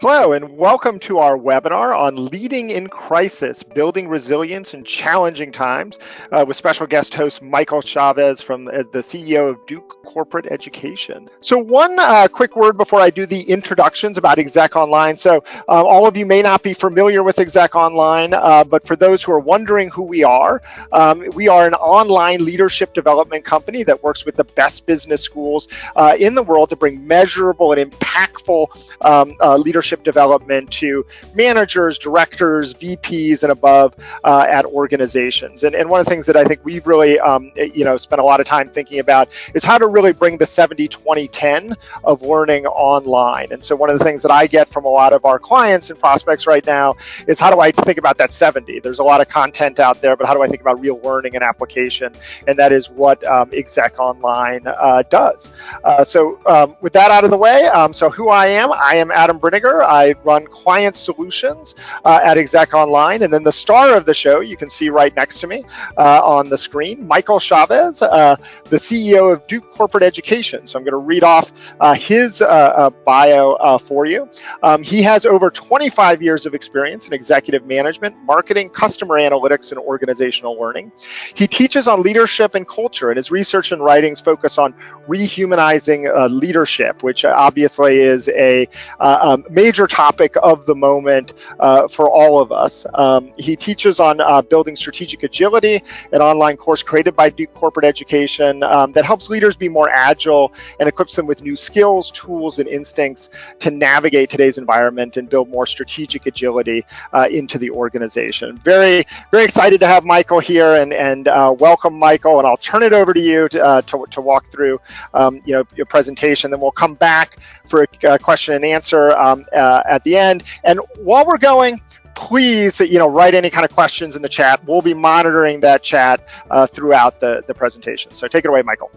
Hello, and welcome to our webinar on Leading in Crisis, Building Resilience in Challenging Times, with special guest host Michael Chavez from the CEO of Duke Corporate Education. So one quick word before I do the introductions about ExecOnline. So all of you may not be familiar with ExecOnline, but for those who are wondering who we are an online leadership development company that works with the best business schools in the world to bring measurable and impactful leadership development to managers, directors, VPs, and above at organizations. And one of the things that I think we've really spent a lot of time thinking about is how to really bring the 70-20-10 of learning online. And so one of the things that I get from a lot of our clients and prospects right now is how do I think about that 70? There's a lot of content out there, but how do I think about real learning and application? And that is what ExecOnline does. So with that out of the way, so who I am Adam Brinegar. I run client solutions at ExecOnline, and then the star of the show you can see right next to me on the screen, Michael Chavez, the CEO of Duke Corporate Education. So I'm going to read off his bio for you. He has over 25 years of experience in executive management, marketing, customer analytics, and organizational learning. He teaches on leadership and culture, and his research and writings focus on rehumanizing leadership, which obviously is a major topic of the moment for all of us. He teaches on building strategic agility, an online course created by Duke Corporate Education that helps leaders be more agile and equips them with new skills, tools, and instincts to navigate today's environment and build more strategic agility into the organization. Very, very excited to have Michael here, and welcome, Michael. And I'll turn it over to you to walk through your presentation. Then we'll come back for a question and answer at the end. And while we're going, please, write any kind of questions in the chat. We'll be monitoring that chat throughout the presentation. So take it away, Michael.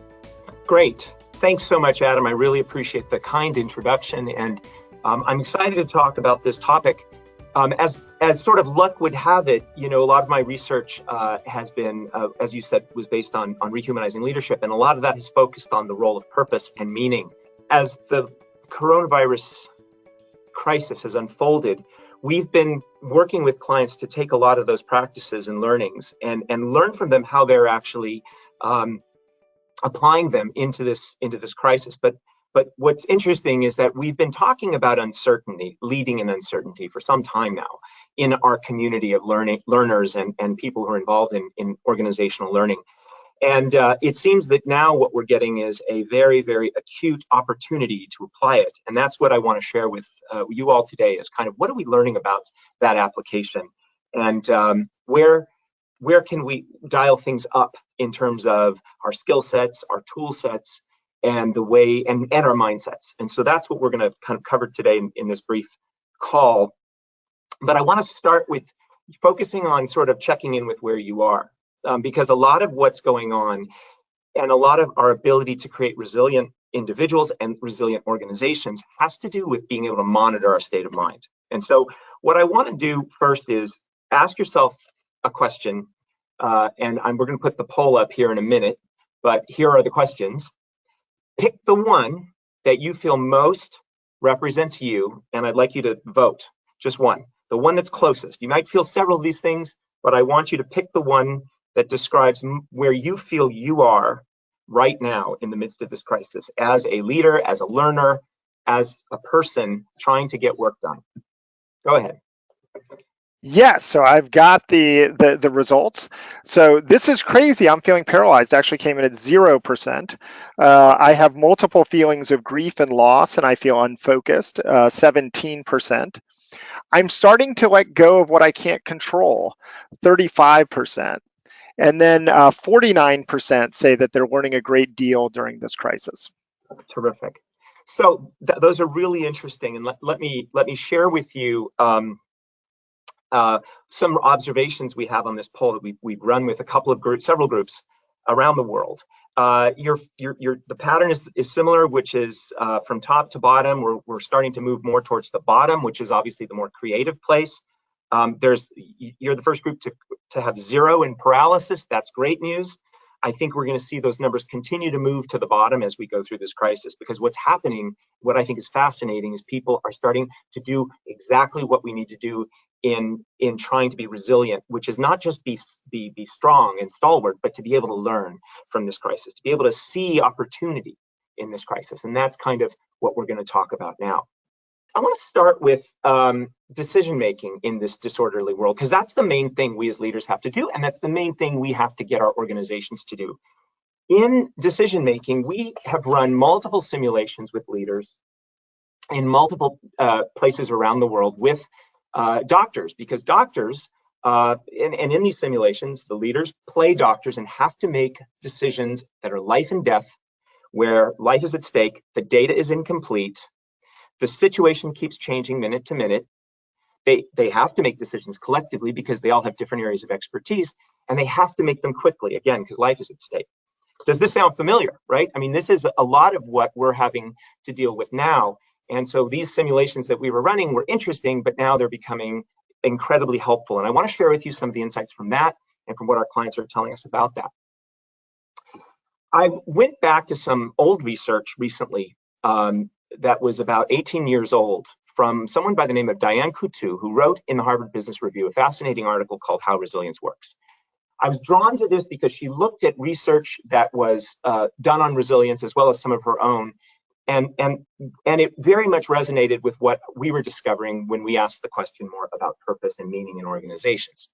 Great. Thanks so much, Adam. I really appreciate the kind introduction, and I'm excited to talk about this topic. As sort of luck would have it, a lot of my research has been, as you said, was based on rehumanizing leadership, and a lot of that is focused on the role of purpose and meaning. As the coronavirus crisis has unfolded, we've been working with clients to take a lot of those practices and learnings and learn from them how they're actually applying them into this crisis. But what's interesting is that we've been talking about uncertainty, leading in uncertainty, for some time now in our community of learners and people who are involved in organizational learning. And it seems that now what we're getting is a very, very acute opportunity to apply it. And that's what I want to share with you all today, is kind of what are we learning about that application, and where can we dial things up in terms of our skill sets, our tool sets, and the way and our mindsets. And so that's what we're going to kind of cover today in this brief call. But I want to start with focusing on sort of checking in with where you are. Because a lot of what's going on and a lot of our ability to create resilient individuals and resilient organizations has to do with being able to monitor our state of mind. And so what I want to do first is ask yourself a question, and we're going to put the poll up here in a minute, but here are the questions. Pick the one that you feel most represents you, and I'd like you to vote, just one, the one that's closest. You might feel several of these things, but I want you to pick the one that describes where you feel you are right now in the midst of this crisis, as a leader, as a learner, as a person trying to get work done. Go ahead. Yes, so I've got the results. So this is crazy. I'm feeling paralyzed. Actually came in at 0%. I have multiple feelings of grief and loss, and I feel unfocused, 17%. I'm starting to let go of what I can't control, 35%. And then 49% say that they're learning a great deal during this crisis. Terrific. So those are really interesting. And let me share with you some observations we have on this poll that we've run with several groups around the world. The pattern is similar, which is from top to bottom. We're starting to move more towards the bottom, which is obviously the more creative place. You're the first group to have 0 in paralysis. That's great news. I think we're going to see those numbers continue to move to the bottom as we go through this crisis, because what's happening, what I think is fascinating, is people are starting to do exactly what we need to do in trying to be resilient, which is not just be strong and stalwart, but to be able to learn from this crisis, to be able to see opportunity in this crisis. And that's kind of what we're going to talk about now. I want to start with decision making in this disorderly world, because that's the main thing we as leaders have to do, and that's the main thing we have to get our organizations to do. In decision making, we have run multiple simulations with leaders in multiple places around the world with doctors, because doctors, and in these simulations, the leaders play doctors and have to make decisions that are life and death, where life is at stake, the data is incomplete, the situation keeps changing minute to minute. They have to make decisions collectively because they all have different areas of expertise, and they have to make them quickly, again, because life is at stake. Does this sound familiar, right? I mean, this is a lot of what we're having to deal with now. And so these simulations that we were running were interesting, but now they're becoming incredibly helpful. And I want to share with you some of the insights from that and from what our clients are telling us about that. I went back to some old research recently that was about 18 years old from someone by the name of Diane Coutu, who wrote in the Harvard Business Review a fascinating article called How Resilience Works. I was drawn to this because she looked at research that was done on resilience as well as some of her own, and it very much resonated with what we were discovering when we asked the question more about purpose and meaning in organizations.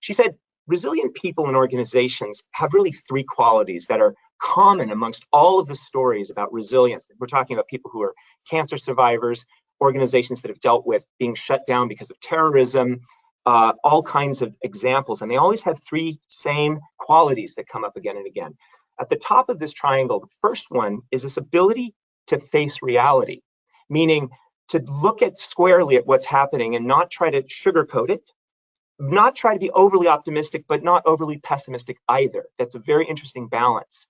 She said, resilient people and organizations have really three qualities that are common amongst all of the stories about resilience. We're talking about people who are cancer survivors, organizations that have dealt with being shut down because of terrorism, all kinds of examples. And they always have three same qualities that come up again and again. At the top of this triangle, the first one is this ability to face reality, meaning to look at squarely at what's happening and not try to sugarcoat it, not try to be overly optimistic, but not overly pessimistic either. That's a very interesting balance.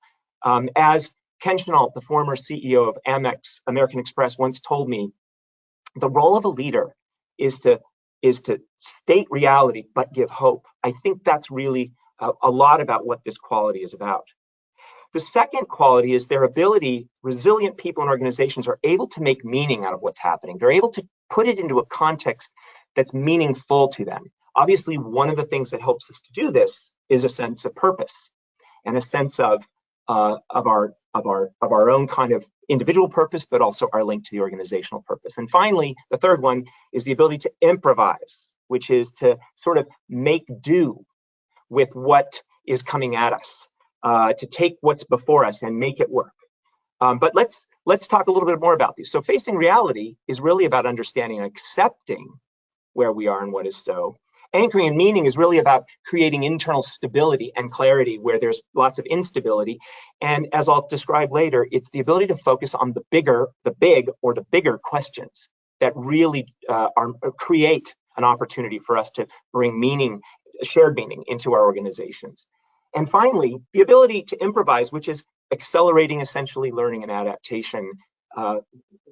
As Ken Chenault, the former CEO of Amex, American Express, once told me, the role of a leader is to state reality, but give hope. I think that's really a lot about what this quality is about. The second quality is their ability. Resilient people and organizations are able to make meaning out of what's happening. They're able to put it into a context that's meaningful to them. Obviously, one of the things that helps us to do this is a sense of purpose and a sense of our own kind of individual purpose, but also our link to the organizational purpose. And finally, the third one is the ability to improvise, which is to sort of make do with what is coming at us, to take what's before us and make it work. But let's talk a little bit more about these. So facing reality is really about understanding and accepting where we are and what is so. Anchoring and meaning is really about creating internal stability and clarity where there's lots of instability. And as I'll describe later, it's the ability to focus on the bigger questions that really create an opportunity for us to bring meaning, shared meaning, into our organizations. And finally, the ability to improvise, which is accelerating essentially learning and adaptation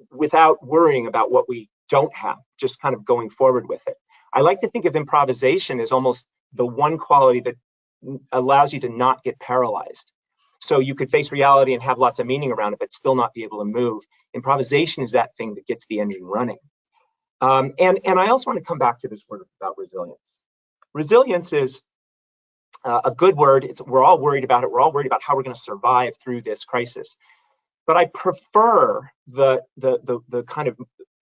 without worrying about what we don't have, just kind of going forward with it. I like to think of improvisation as almost the one quality that allows you to not get paralyzed. So you could face reality and have lots of meaning around it, but still not be able to move. Improvisation is that thing that gets the engine running. And I also want to come back to this word about resilience. Resilience is a good word. We're all worried about it. We're all worried about how we're going to survive through this crisis. But I prefer the kind of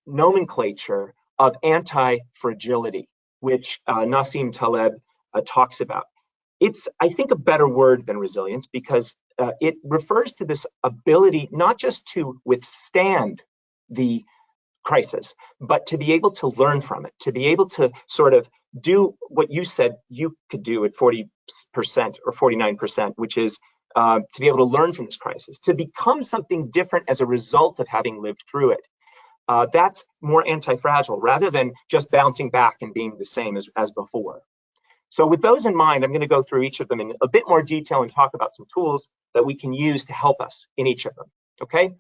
nomenclature of anti-fragility, which Nassim Taleb talks about. It's, I think, a better word than resilience because it refers to this ability not just to withstand the crisis, but to be able to learn from it, to be able to sort of do what you said you could do at 40% or 49%, which is to be able to learn from this crisis, to become something different as a result of having lived through it. That's more anti-fragile rather than just bouncing back and being the same as before. So with those in mind, I'm going to go through each of them in a bit more detail and talk about some tools that we can use to help us in each of them, okay?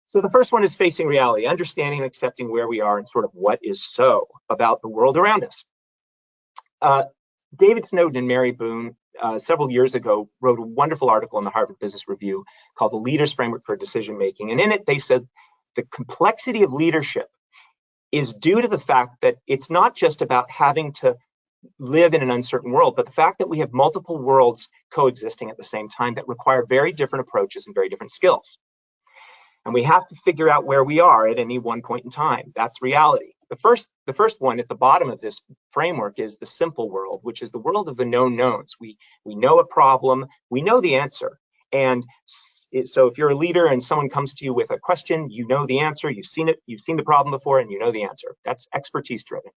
So the first one is facing reality, understanding and accepting where we are and sort of what is so about the world around us. David Snowden and Mary Boone several years ago, wrote a wonderful article in the Harvard Business Review called The Leader's Framework for Decision Making. And in it, they said the complexity of leadership is due to the fact that it's not just about having to live in an uncertain world, but the fact that we have multiple worlds coexisting at the same time that require very different approaches and very different skills. And we have to figure out where we are at any one point in time. That's reality. The first one at the bottom of this framework is the simple world, which is the world of the known knowns. We know a problem, we know the answer. And so if you're a leader and someone comes to you with a question, you know the answer, you've seen it, you've seen the problem before, and you know the answer. That's expertise driven.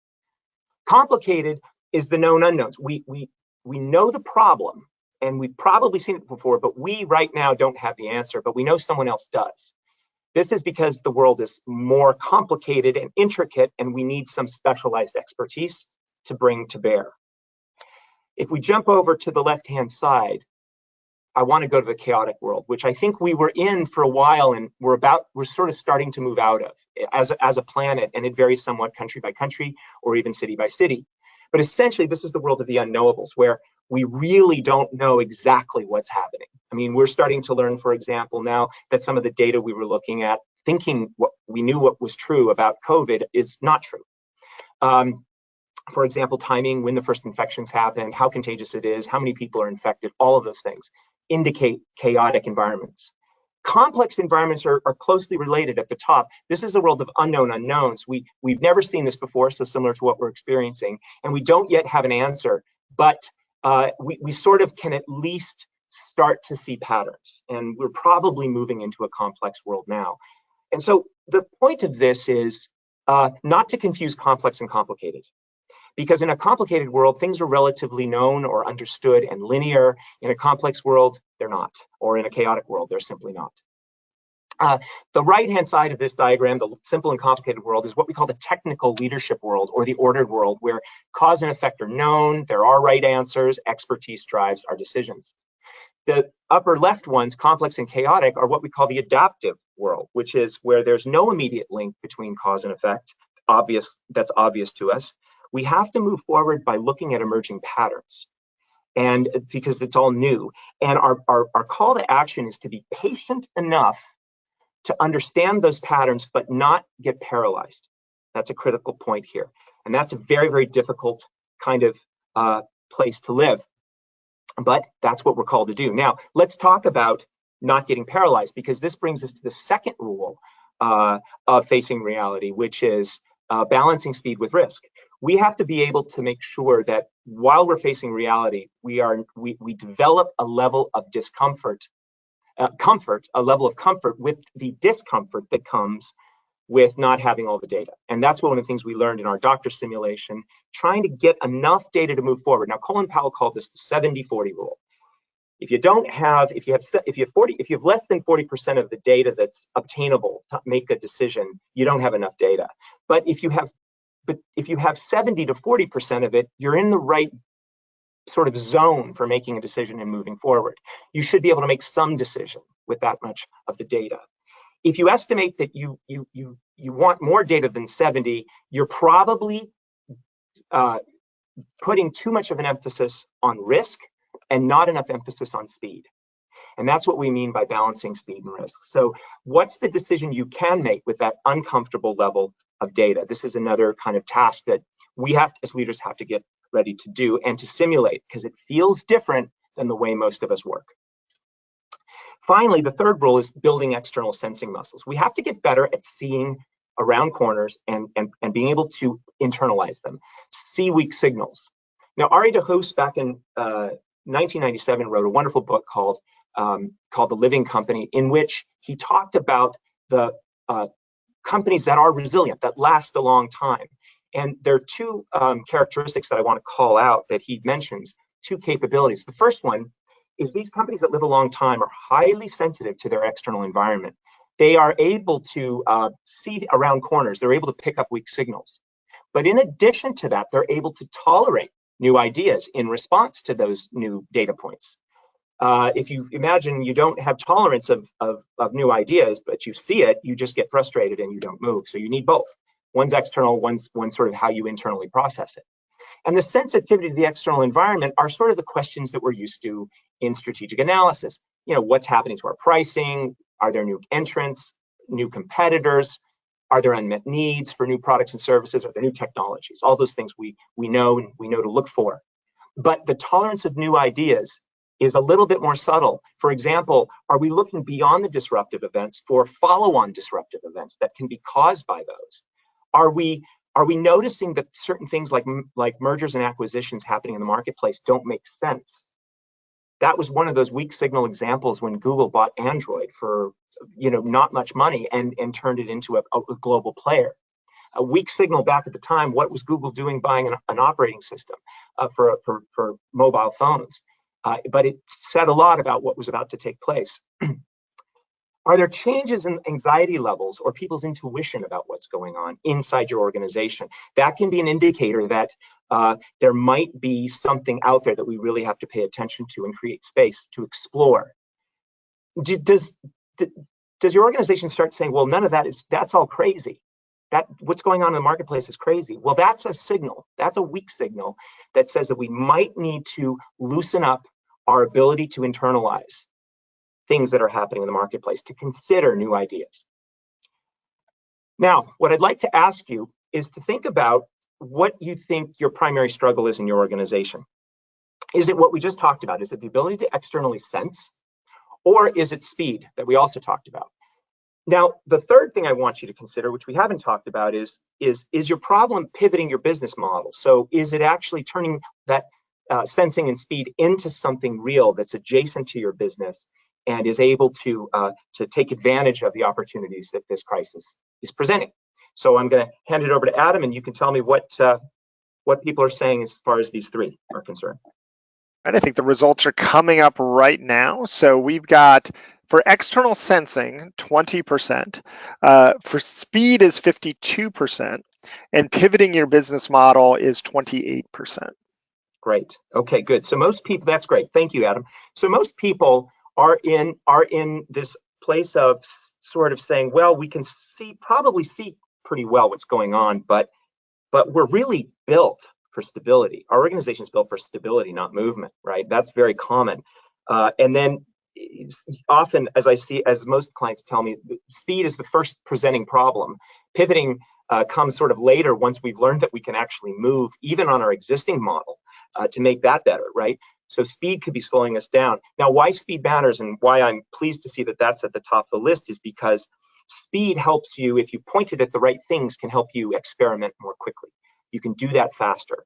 Complicated is the known unknowns. We know the problem, and we've probably seen it before, but we right now don't have the answer, but we know someone else does. This is because the world is more complicated and intricate, and we need some specialized expertise to bring to bear. If we jump over to the left-hand side, I want to go to the chaotic world, which I think we were in for a while, and we're sort of starting to move out of as a planet, and it varies somewhat country by country or even city by city. But essentially, this is the world of the unknowables, where we really don't know exactly what's happening. I mean, we're starting to learn, for example, now that some of the data we were looking at, thinking what we knew what was true about COVID is not true. For example, timing, when the first infections happened, how contagious it is, how many people are infected, all of those things indicate chaotic environments. Complex environments are closely related at the top. This is a world of unknown unknowns. We've never seen this before, so similar to what we're experiencing, and we don't yet have an answer, but we sort of can at least start to see patterns, and we're probably moving into a complex world now. And so the point of this is not to confuse complex and complicated. Because in a complicated world, things are relatively known or understood and linear. In a complex world, they're not. Or in a chaotic world, they're simply not. The right-hand side of this diagram, the simple and complicated world, is what we call the technical leadership world, or the ordered world, where cause and effect are known, there are right answers, expertise drives our decisions. The upper left ones, complex and chaotic, are what we call the adaptive world, which is where there's no immediate link between cause and effect, that's obvious to us. We have to move forward by looking at emerging patterns, and because it's all new. And our call to action is to be patient enough to understand those patterns, but not get paralyzed. That's a critical point here. And that's a very, very difficult kind of place to live. But that's what we're called to do. Now, let's talk about not getting paralyzed, because this brings us to the second rule of facing reality, which is balancing speed with risk. We have to be able to make sure that while we're facing reality, we develop a level of discomfort, a level of comfort with the discomfort that comes with not having all the data. And that's one of the things we learned in our doctor simulation, trying to get enough data to move forward. Now, Colin Powell called this the 70-40 rule. If you have less than 40% of the data that's obtainable to make a decision, you don't have enough data. But if you have 70 to 40% of it, you're in the right sort of zone for making a decision and moving forward. You should be able to make some decision with that much of the data. If you estimate that you want more data than 70, you're probably putting too much of an emphasis on risk and not enough emphasis on speed. And that's what we mean by balancing speed and risk. So what's the decision you can make with that uncomfortable level of data? This is another kind of task that we have, as leaders, have to get ready to do and to simulate, because it feels different than the way most of us work. Finally, the third rule is building external sensing muscles. We have to get better at seeing around corners and being able to internalize them, see weak signals. Now, Ari de Hoos back in 1997 wrote a wonderful book called The Living Company, in which he talked about the companies that are resilient, that last a long time. And there are two characteristics that I want to call out that he mentions, two capabilities. The first one is these companies that live a long time are highly sensitive to their external environment. They are able to see around corners. They're able to pick up weak signals. But in addition to that, they're able to tolerate new ideas in response to those new data points. If you imagine you don't have tolerance of new ideas, but you see it, you just get frustrated and you don't move. So you need both. One's external, one's sort of how you internally process it. And the sensitivity to the external environment are sort of the questions that we're used to in strategic analysis. What's happening to our pricing? Are there new entrants, new competitors? Are there unmet needs for new products and services? Are there new technologies? All those things we know and we know to look for. But the tolerance of new ideas is a little bit more subtle. For example, are we looking beyond the disruptive events for follow-on disruptive events that can be caused by those? Are we noticing that certain things like mergers and acquisitions happening in the marketplace don't make sense? That was one of those weak signal examples when Google bought Android for not much money and turned it into a global player. A weak signal back at the time, what was Google doing buying an operating system for mobile phones? But it said a lot about what was about to take place. Are there changes in anxiety levels or people's intuition about what's going on inside your organization? That can be an indicator that there might be something out there that we really have to pay attention to and create space to explore. Does your organization start saying, well, none of that's all crazy? That what's going on in the marketplace is crazy. Well, that's a signal. That's a weak signal that says that we might need to loosen up our ability to internalize things that are happening in the marketplace, to consider new ideas. Now, what I'd like to ask you is to think about what you think your primary struggle is in your organization. Is it what we just talked about? Is it the ability to externally sense? Or is it speed that we also talked about? Now, the third thing I want you to consider, which we haven't talked about, is your problem pivoting your business model? So is it actually turning that sensing and speed into something real that's adjacent to your business and is able to take advantage of the opportunities that this crisis is presenting? So I'm going to hand it over to Adam, and you can tell me what people are saying as far as these three are concerned. And I think the results are coming up right now. So we've got, for external sensing, 20%. For speed is 52%. And pivoting your business model is 28%. Great. Okay, good. So most people, that's great. Thank you, Adam. So most people are in this place of sort of saying, well, we can probably see pretty well what's going on, but we're really built for stability. Our organization is built for stability, not movement, right? That's very common. And then often, as most clients tell me, speed is the first presenting problem. Pivoting comes sort of later once we've learned that we can actually move, even on our existing model, to make that better, right? So speed could be slowing us down. Now, why speed matters and why I'm pleased to see that that's at the top of the list is because speed helps you, if you point it at the right things, can help you experiment more quickly. You can do that faster.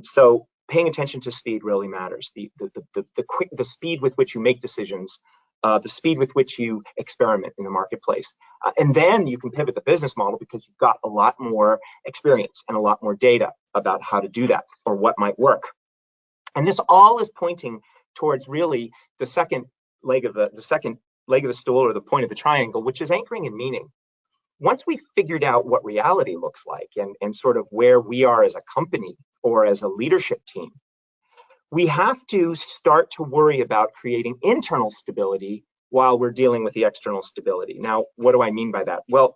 So paying attention to speed really matters. The speed with which you make decisions, the speed with which you experiment in the marketplace. And then you can pivot the business model because you've got a lot more experience and a lot more data about how to do that or what might work. And this all is pointing towards really the second leg of the stool, or the point of the triangle, which is anchoring in meaning. Once we've figured out what reality looks like and sort of where we are as a company or as a leadership team, we have to start to worry about creating internal stability while we're dealing with the external stability. Now, what do I mean by that? Well,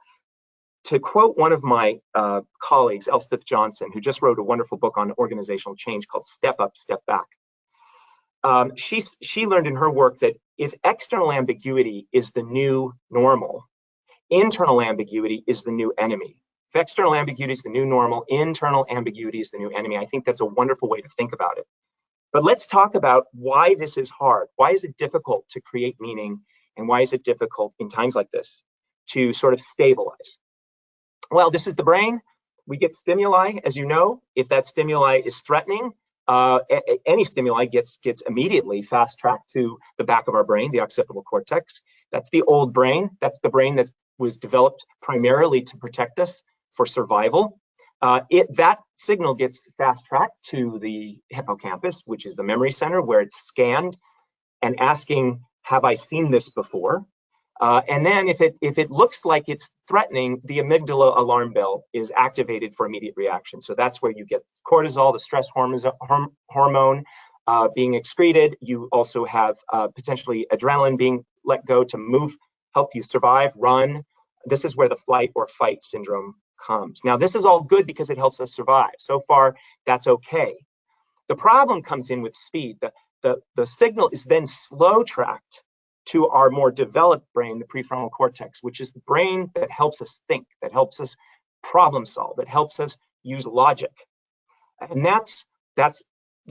to quote one of my colleagues, Elspeth Johnson, who just wrote a wonderful book on organizational change called Step Up, Step Back. She learned in her work that if external ambiguity is the new normal, internal ambiguity is the new enemy. If external ambiguity is the new normal, internal ambiguity is the new enemy. I think that's a wonderful way to think about it. But let's talk about why this is hard. Why is it difficult to create meaning? And why is it difficult in times like this to sort of stabilize? Well, this is the brain. We get stimuli, as you know. If that stimuli is threatening, any stimuli gets immediately fast-tracked to the back of our brain, the occipital cortex. That's the old brain. That's the brain that was developed primarily to protect us for survival. That signal gets fast-tracked to the hippocampus, which is the memory center, where it's scanned and asking, have I seen this before? And then if it looks like it's threatening, the amygdala alarm bell is activated for immediate reaction. So that's where you get cortisol, the stress hormone being excreted. You also have potentially adrenaline being let go to move, help you survive, run. This is where the flight or fight syndrome comes. Now, this is all good because it helps us survive. So far, that's okay. The problem comes in with speed. The signal is then slow tracked to our more developed brain, the prefrontal cortex, which is the brain that helps us think, that helps us problem solve, that helps us use logic. And that's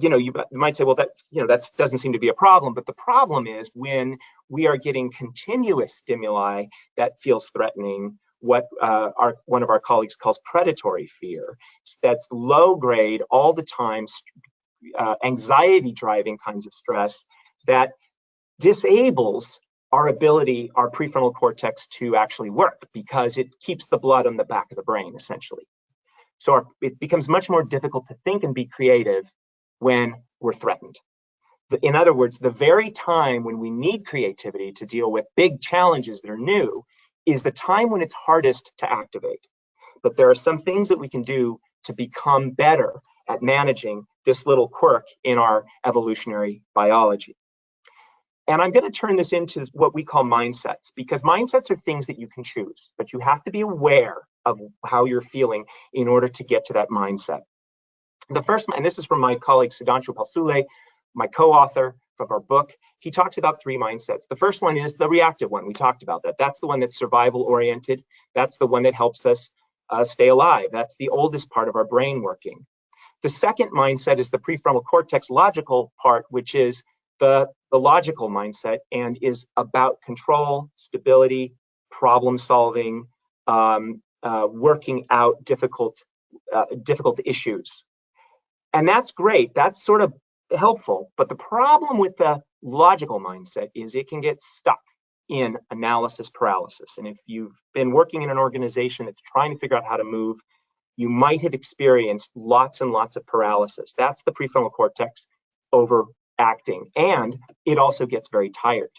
you might say, well, that doesn't seem to be a problem. But the problem is when we are getting continuous stimuli that feels threatening, what one of our colleagues calls predatory fear. That's low grade, all the time, anxiety driving kinds of stress that disables our ability, our prefrontal cortex, to actually work, because it keeps the blood on the back of the brain, essentially. So it becomes much more difficult to think and be creative when we're threatened. In other words, the very time when we need creativity to deal with big challenges that are new is the time when it's hardest to activate. But there are some things that we can do to become better at managing this little quirk in our evolutionary biology. And I'm going to turn this into what we call mindsets, because mindsets are things that you can choose, but you have to be aware of how you're feeling in order to get to that mindset. The first, and this is from my colleague Sudhanshu Palsule, my co-author of our book. He talks about 3 mindsets. The first one is the reactive one. We talked about that. That's the one that's survival oriented. That's the one that helps us stay alive. That's the oldest part of our brain working. The second mindset is the prefrontal cortex logical part, which is the logical mindset and is about control, stability, problem solving, working out difficult issues. And that's great. That's sort of helpful. But the problem with the logical mindset is it can get stuck in analysis paralysis. And if you've been working in an organization that's trying to figure out how to move, you might have experienced lots and lots of paralysis. That's the prefrontal cortex overacting. And it also gets very tired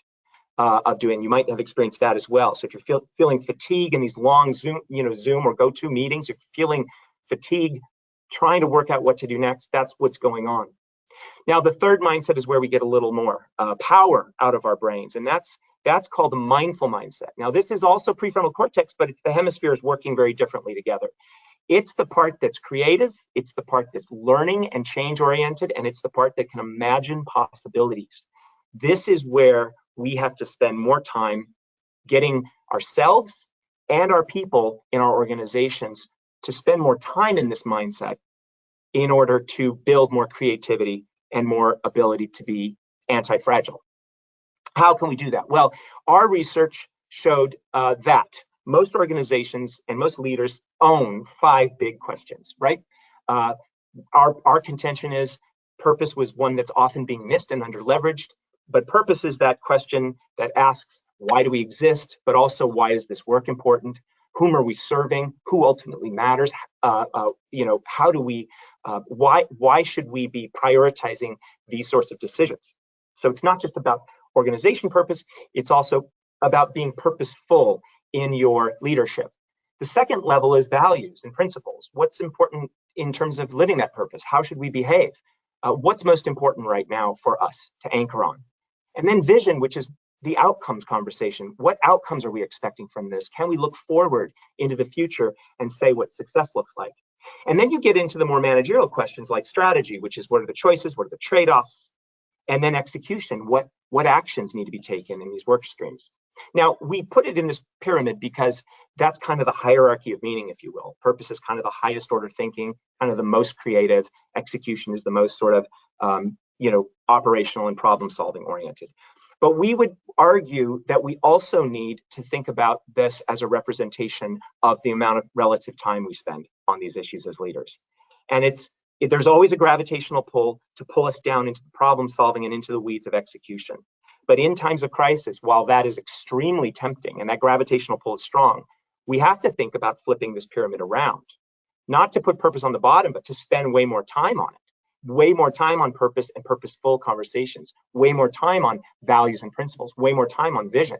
of doing. You might have experienced that as well. So if you're feeling fatigue in these long Zoom or GoTo meetings, you're feeling fatigue trying to work out what to do next, that's what's going on. Now, the third mindset is where we get a little more power out of our brains, and that's called the mindful mindset. Now, this is also prefrontal cortex, but it's the hemispheres working very differently together. It's the part that's creative, it's the part that's learning and change-oriented, and it's the part that can imagine possibilities. This is where we have to spend more time getting ourselves and our people in our organizations to spend more time in this mindset in order to build more creativity and more ability to be anti-fragile. How can we do that? Well, our research showed that most organizations and most leaders own 5 big questions, right? Our contention is purpose was one that's often being missed and under-leveraged, but purpose is that question that asks, why do we exist? But also, why is this work important? Whom are we serving? Who ultimately matters? How do we? Why should we be prioritizing these sorts of decisions? So it's not just about organization purpose; it's also about being purposeful in your leadership. The second level is values and principles. What's important in terms of living that purpose? How should we behave? What's most important right now for us to anchor on? And then vision, which is the outcomes conversation. What outcomes are we expecting from this? Can we look forward into the future and say what success looks like? And then you get into the more managerial questions like strategy, which is what are the choices, what are the trade-offs? And then execution, what actions need to be taken in these work streams? Now, we put it in this pyramid because that's kind of the hierarchy of meaning, if you will. Purpose is kind of the highest order thinking, kind of the most creative. Execution is the most sort of, operational and problem solving oriented. But we would argue that we also need to think about this as a representation of the amount of relative time we spend on these issues as leaders. And there's always a gravitational pull to pull us down into the problem solving and into the weeds of execution. But in times of crisis, while that is extremely tempting and that gravitational pull is strong, we have to think about flipping this pyramid around, not to put purpose on the bottom, but to spend way more time on it. Way more time on purpose and purposeful conversations, way more time on values and principles, way more time on vision.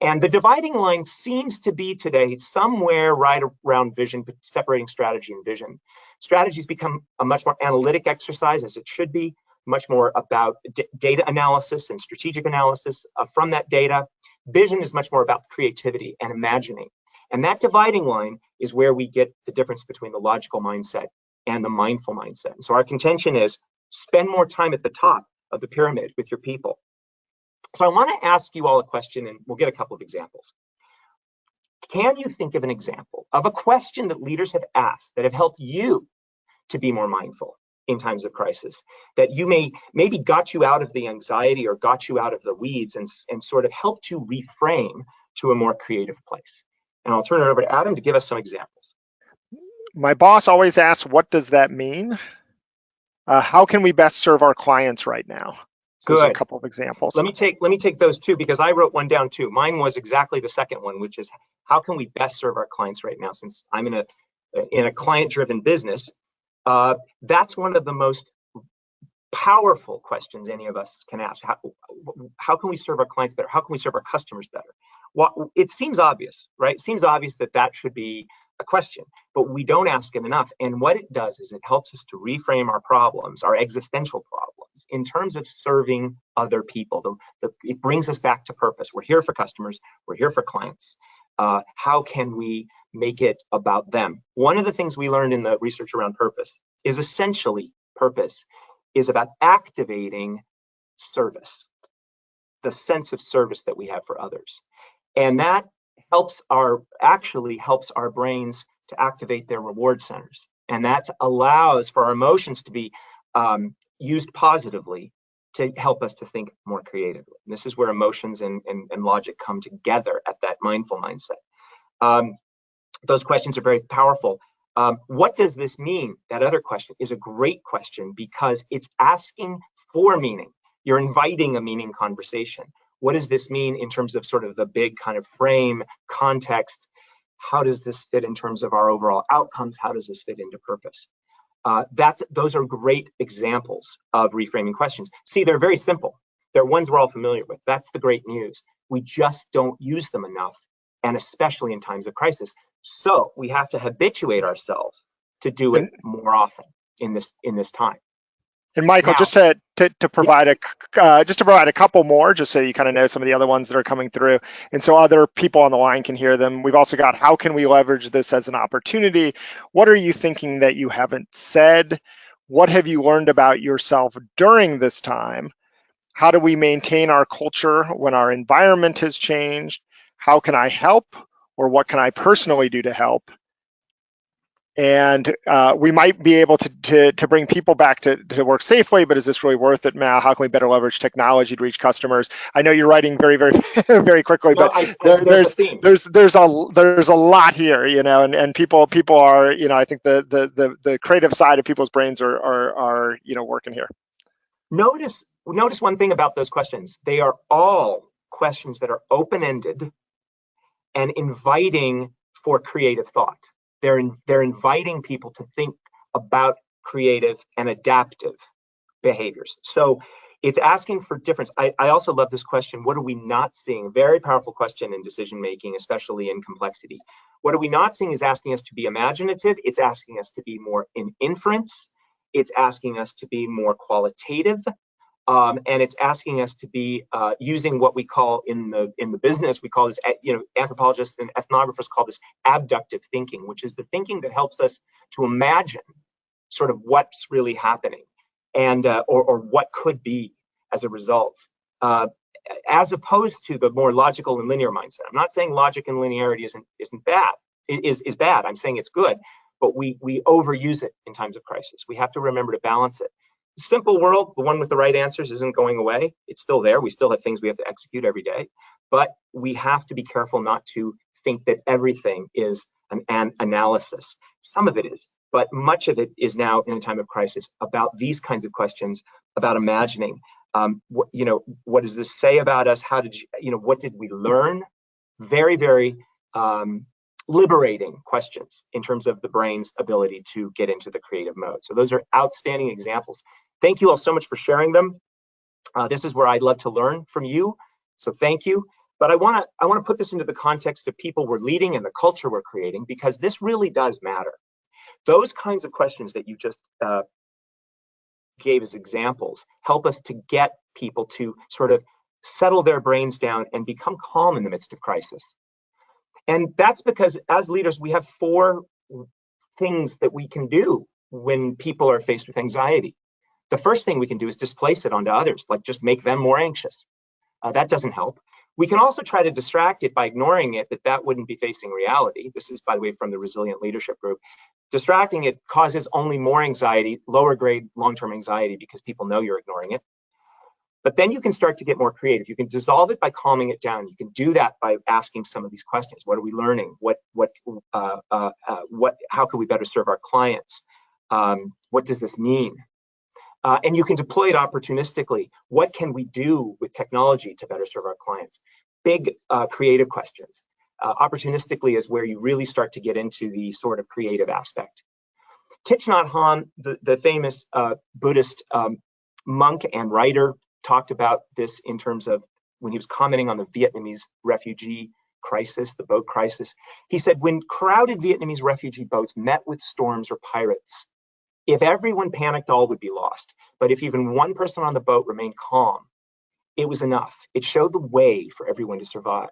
And the dividing line seems to be today somewhere right around vision, separating strategy and vision. Strategy's become a much more analytic exercise, as it should be, much more about data analysis and strategic analysis from that data. Vision is much more about creativity and imagining. And that dividing line is where we get the difference between the logical mindset and the mindful mindset. And so our contention is spend more time at the top of the pyramid with your people. So I want to ask you all a question, and we'll get a couple of examples. Can you think of an example of a question that leaders have asked that have helped you to be more mindful in times of crisis, that you maybe got you out of the anxiety or got you out of the weeds and sort of helped you reframe to a more creative place? And I'll turn it over to Adam to give us some examples. My boss always asks, what does that mean? How can we best serve our clients right now? So Good. Those are a couple of examples. Let me take those two, because I wrote one down too. Mine was exactly the second one, which is how can we best serve our clients right now? Since I'm in a client-driven business, that's one of the most powerful questions any of us can ask. How can we serve our clients better? How can we serve our customers better? Well, it seems obvious, right? It seems obvious that should be a question, but we don't ask it enough. And what it does is it helps us to reframe our problems, our existential problems, in terms of serving other people. It brings us back to purpose. We're here for customers. We're here for clients. How can we make it about them? One of the things we learned in the research around purpose is essentially purpose is about activating service, the sense of service that we have for others. And that actually helps our brains to activate their reward centers. And that allows for our emotions to be used positively to help us to think more creatively. And this is where emotions and logic come together at that mindful mindset. Those questions are very powerful. What does this mean? That other question is a great question because it's asking for meaning. You're inviting a meaning conversation. What does this mean in terms of sort of the big kind of frame, context? How does this fit in terms of our overall outcomes? How does this fit into purpose? Those are great examples of reframing questions. See, they're very simple. They're ones we're all familiar with. That's the great news. We just don't use them enough, and especially in times of crisis. So we have to habituate ourselves to do it more often in this time. And Michael, now, just to provide a couple more, just so you kind of know some of the other ones that are coming through, and so other people on the line can hear them. We've also got, how can we leverage this as an opportunity? What are you thinking that you haven't said? What have you learned about yourself during this time? How do we maintain our culture when our environment has changed? How can I help, or what can I personally do to help? And we might be able to bring people back to work safely, but is this really worth it now? How can we better leverage technology to reach customers? I know you're writing very, very, very quickly, but there's a lot here, and people are, I think the creative side of people's brains are working here. Notice one thing about those questions. They are all questions that are open-ended and inviting for creative thought. They're inviting people to think about creative and adaptive behaviors. So it's asking for difference. I also love this question. What are we not seeing? Very powerful question in decision making, especially in complexity. What are we not seeing is asking us to be imaginative. It's asking us to be more in inference. It's asking us to be more qualitative. And it's asking us to be using what we call in the business, we call this, anthropologists and ethnographers call this abductive thinking, which is the thinking that helps us to imagine sort of what's really happening and or what could be as a result, as opposed to the more logical and linear mindset. I'm not saying logic and linearity isn't bad. It is bad. I'm saying it's good, but we overuse it in times of crisis. We have to remember to balance it. Simple world, the one with the right answers isn't going away. It's still there. We still have things we have to execute every day, but we have to be careful not to think that everything is an analysis. Some of it is, but much of it is now in a time of crisis about these kinds of questions, about imagining. What does this say about us? How did what did we learn? Very, very liberating questions in terms of the brain's ability to get into the creative mode. So those are outstanding examples. Thank you all so much for sharing them. This is where I'd love to learn from you. So thank you. But I want to put this into the context of people we're leading and the culture we're creating, because this really does matter. Those kinds of questions that you just gave as examples help us to get people to sort of settle their brains down and become calm in the midst of crisis. And that's because as leaders, we have 4 things that we can do when people are faced with anxiety. The first thing we can do is displace it onto others, like just make them more anxious. That doesn't help. We can also try to distract it by ignoring it, but that wouldn't be facing reality. This is, by the way, from the Resilient Leadership Group. Distracting it causes only more anxiety, lower grade long-term anxiety, because people know you're ignoring it. But then you can start to get more creative. You can dissolve it by calming it down. You can do that by asking some of these questions. What are we learning? How can we better serve our clients? What does this mean? And you can deploy it opportunistically. What can we do with technology to better serve our clients? Big creative questions. Opportunistically is where you really start to get into the sort of creative aspect. Thich Nhat Hanh, the famous Buddhist monk and writer, talked about this in terms of when he was commenting on the Vietnamese refugee crisis, the boat crisis. He said, when crowded Vietnamese refugee boats met with storms or pirates, if everyone panicked, all would be lost. But if even one person on the boat remained calm, it was enough. It showed the way for everyone to survive.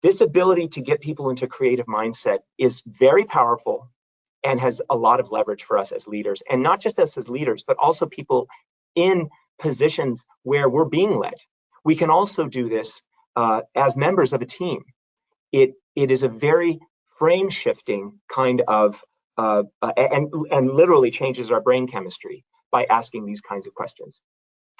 This ability to get people into a creative mindset is very powerful and has a lot of leverage for us as leaders. And not just us as leaders, but also people in positions where we're being led. We can also do this as members of a team. It is a very frame shifting kind of and literally changes our brain chemistry by asking these kinds of questions.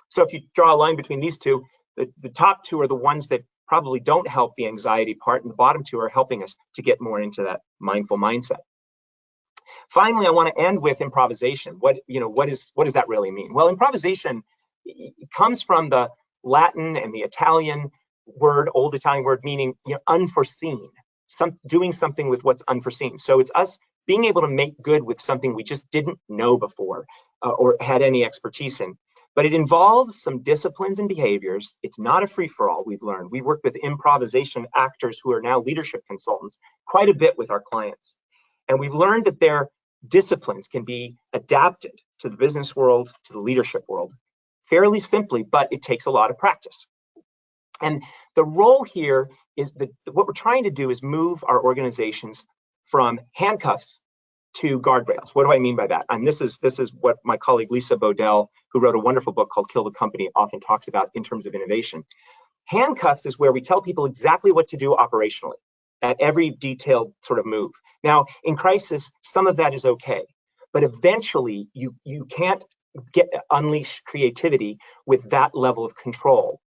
So if you draw a line between these two, the top 2 are the ones that probably don't help the anxiety part, and the bottom 2 are helping us to get more into that mindful mindset. Finally, I want to end with improvisation. What does that really mean? Well, improvisation comes from the Latin and the Italian word, old Italian word, meaning unforeseen, doing something with what's unforeseen. So it's us being able to make good with something we just didn't know before or had any expertise in. But it involves some disciplines and behaviors. It's not a free-for-all, we've learned. We work with improvisation actors who are now leadership consultants quite a bit with our clients. And we've learned that their disciplines can be adapted to the business world, to the leadership world, fairly simply, but it takes a lot of practice. And the role here is that what we're trying to do is move our organizations from handcuffs to guardrails. What do I mean by that? And this is what my colleague Lisa Bodell, who wrote a wonderful book called Kill the Company, often talks about in terms of innovation. Handcuffs is where we tell people exactly what to do operationally at every detailed sort of move. Now, in crisis, some of that is okay, but eventually you can't unleash creativity with that level of control.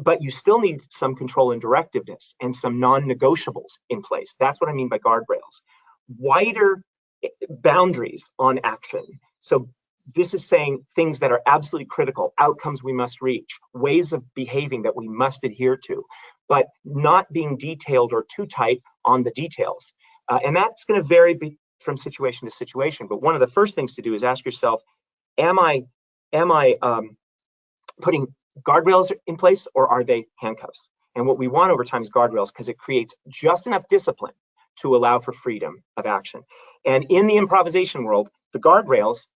But you still need some control and directiveness and some non-negotiables in place. That's what I mean by guardrails. Wider boundaries on action. So this is saying things that are absolutely critical, outcomes we must reach, ways of behaving that we must adhere to, but not being detailed or too tight on the details. And that's going to vary from situation to situation. But one of the first things to do is ask yourself, am I putting guardrails in place, or are they handcuffs? And what we want over time is guardrails, because it creates just enough discipline to allow for freedom of action. And in the improvisation world, the guardrails,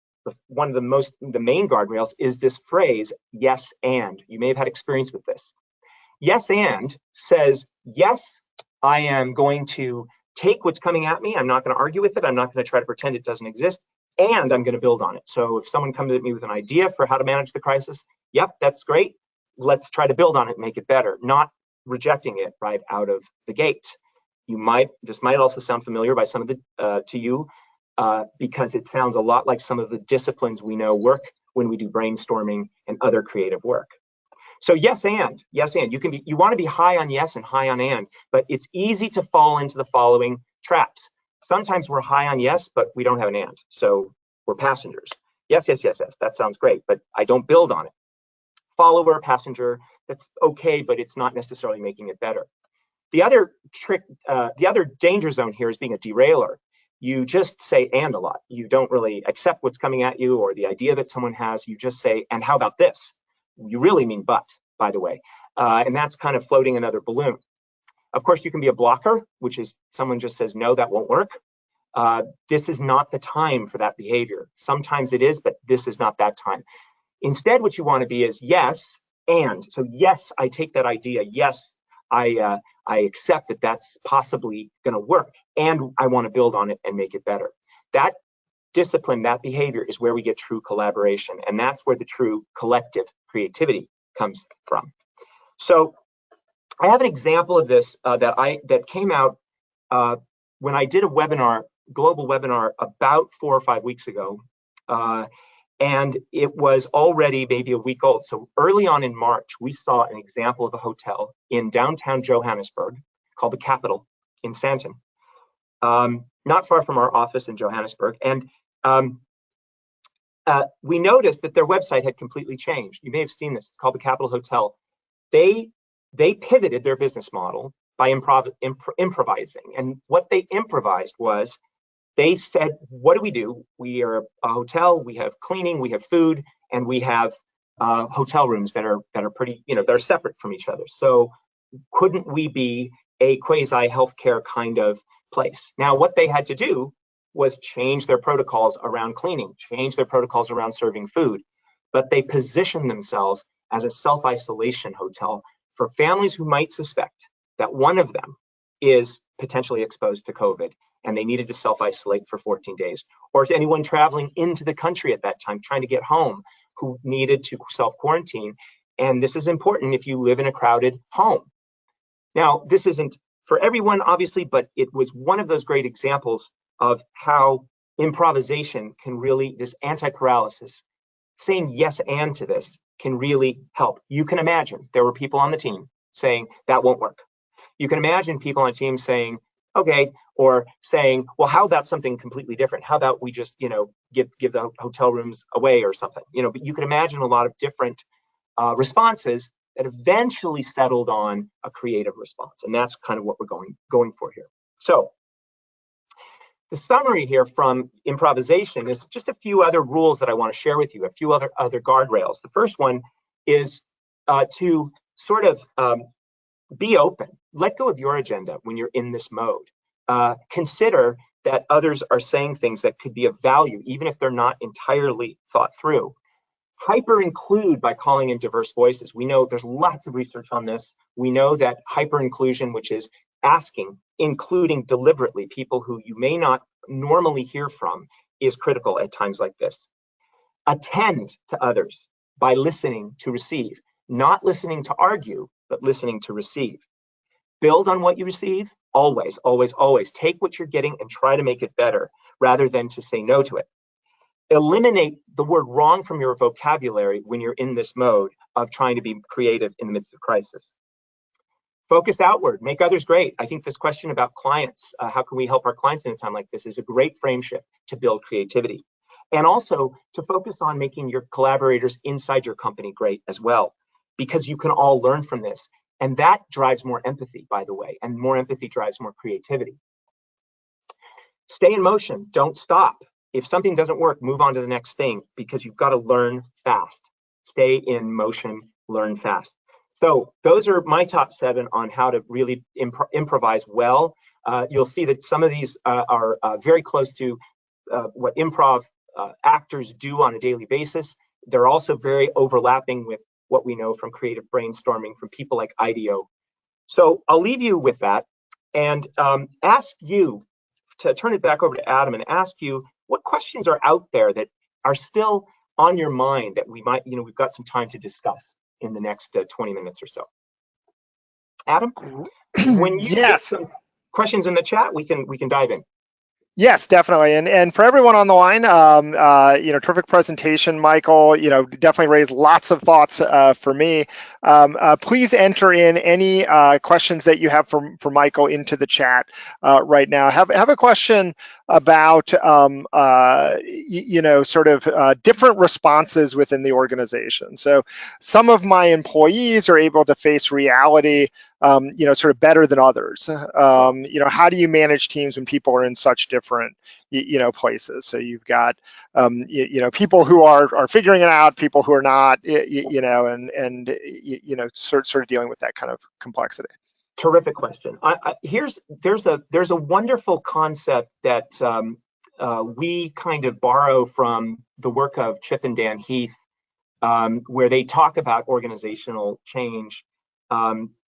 one of the main guardrails is this phrase, yes and. You may have had experience with this. Yes and says, yes, I am going to take what's coming at me. I'm not going to argue with it. I'm not going to try to pretend it doesn't exist. And I'm going to build on it. So if someone comes at me with an idea for how to manage the crisis, yep, that's great. Let's try to build on it and make it better, not rejecting it right out of the gate. This might also sound familiar by some of to you, because it sounds a lot like some of the disciplines we know work when we do brainstorming and other creative work. So yes and you want to be high on yes and high on and, but it's easy to fall into the following traps. Sometimes we're high on yes, but we don't have an and, so we're passengers. Yes, that sounds great, but I don't build on it. Follower, passenger, that's okay, but it's not necessarily making it better. The other trick, the other danger zone here is being a derailer. You just say and a lot. You don't really accept what's coming at you or the idea that someone has. You just say, and how about this? You really mean but, by the way. And that's kind of floating another balloon. Of course, you can be a blocker, which is someone just says, no, that won't work. This is not the time for that behavior. Sometimes it is, but this is not that time. Instead, what you want to be is yes, and. So yes, I take that idea. Yes, I I accept that that's possibly going to work, and I want to build on it and make it better. That discipline, that behavior is where we get true collaboration, and that's where the true collective creativity comes from. So I have an example of this that came out when I did a webinar, global webinar, about 4 or 5 weeks ago. And it was already maybe a week old. So early on in March, we saw an example of a hotel in downtown Johannesburg called the Capitol in Sandton, not far from our office in Johannesburg. And we noticed that their website had completely changed. You may have seen this. It's called the Capitol Hotel. They pivoted their business model by improvising. And what they improvised was, they said, what do? We are a hotel, we have cleaning, we have food, and we have hotel rooms that are pretty, they're separate from each other. So couldn't we be a quasi healthcare kind of place? Now, what they had to do was change their protocols around cleaning, change their protocols around serving food, but they positioned themselves as a self-isolation hotel for families who might suspect that one of them is potentially exposed to COVID, and they needed to self-isolate for 14 days. Or to anyone traveling into the country at that time, trying to get home, who needed to self-quarantine. And this is important if you live in a crowded home. Now, this isn't for everyone, obviously, but it was one of those great examples of how improvisation can really, this anti-paralysis, saying yes and to this can really help. You can imagine there were people on the team saying, that won't work. You can imagine people on a team saying, okay, or saying, well, how about something completely different? How about we just, give the hotel rooms away or something? But you can imagine a lot of different responses that eventually settled on a creative response. And that's kind of what we're going for here. So the summary here from improvisation is just a few other rules that I want to share with you, a few other guardrails. The first one is to sort of be open. Let go of your agenda when you're in this mode. Consider that others are saying things that could be of value, even if they're not entirely thought through. Hyper include by calling in diverse voices. We know there's lots of research on this. We know that hyper inclusion, which is asking, including deliberately people who you may not normally hear from, is critical at times like this. Attend to others by listening to receive, not listening to argue, but listening to receive. Build on what you receive, always, always, always. Take what you're getting and try to make it better rather than to say no to it. Eliminate the word wrong from your vocabulary when you're in this mode of trying to be creative in the midst of crisis. Focus outward, make others great. I think this question about clients, how can we help our clients in a time like this, is a great frame shift to build creativity. And also to focus on making your collaborators inside your company great as well, because you can all learn from this. And that drives more empathy, by the way, and more empathy drives more creativity. Stay in motion, don't stop. If something doesn't work, move on to the next thing, because you've got to learn fast. Stay in motion, learn fast. So those are my top 7 on how to really improvise well. You'll see that some of these are very close to what improv actors do on a daily basis. They're also very overlapping with what we know from creative brainstorming from people like IDEO. So I'll leave you with that and ask you to turn it back over to Adam and ask you what questions are out there that are still on your mind that we might, we've got some time to discuss in the next 20 minutes or so. Adam, when you get some questions in the chat, we can dive in. Yes, definitely. And for everyone on the line, terrific presentation, Michael. Definitely raised lots of thoughts for me. Please enter in any questions that you have for Michael into the chat right now. Have a question about different responses within the organization. So some of my employees are able to face reality sort of better than others. How do you manage teams when people are in such different, places? So you've got, people who are figuring it out, people who are not, sort of dealing with that kind of complexity. Terrific question. There's a wonderful concept that we kind of borrow from the work of Chip and Dan Heath, where they talk about organizational change.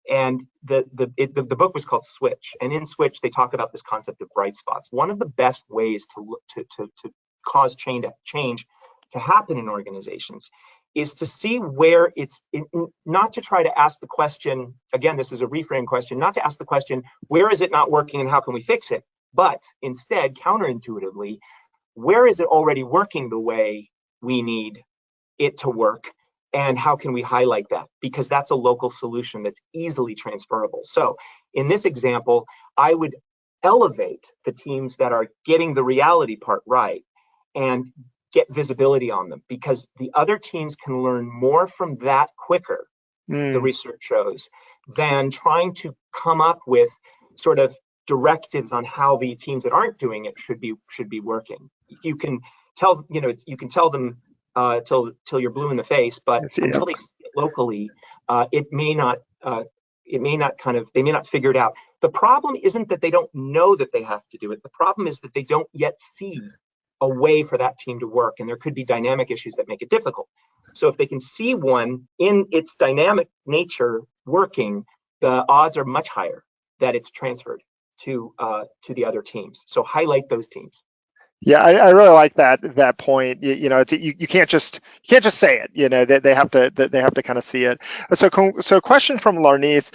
And the book was called Switch. And in Switch, they talk about this concept of bright spots. One of the best ways to cause change to happen in organizations is to see where not to try to ask the question, again, this is a reframe question, not to ask the question, where is it not working and how can we fix it? But instead, counterintuitively, where is it already working the way we need it to work? And how can we highlight that? Because that's a local solution that's easily transferable. So in this example, I would elevate the teams that are getting the reality part right and get visibility on them, because the other teams can learn more from that quicker, the research shows, than trying to come up with sort of directives on how the teams that aren't doing it should be working. You can tell them till you're blue in the face, but until they see it locally, they may not figure it out. The problem isn't that they don't know that they have to do it. The problem is that they don't yet see a way for that team to work, and there could be dynamic issues that make it difficult. So if they can see one in its dynamic nature working, the odds are much higher that it's transferred to the other teams. So highlight those teams. Yeah, I really like that point. You can't just say it. They have to kind of see it. So question from Larnice.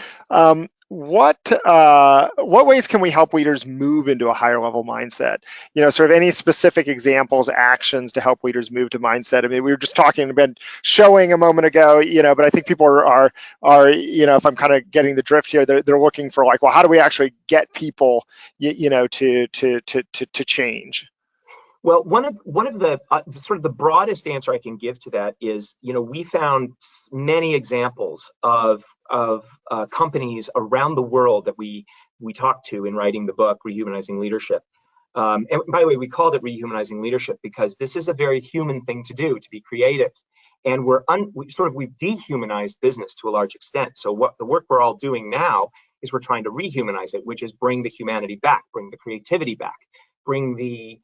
What ways can we help leaders move into a higher level mindset? Sort of any specific examples, actions to help leaders move to mindset. I mean, we were just talking about showing a moment ago, but I think people are if I'm kind of getting the drift here, they're looking for like, well, how do we actually get people, to change? Well, one of the sort of the broadest answer I can give to that is, we found many examples of companies around the world that we talked to in writing the book, Rehumanizing Leadership. And by the way, we called it Rehumanizing Leadership because this is a very human thing to do, to be creative. And we've dehumanized business to a large extent. So what the work we're all doing now is we're trying to rehumanize it, which is bring the humanity back, bring the creativity back, bring the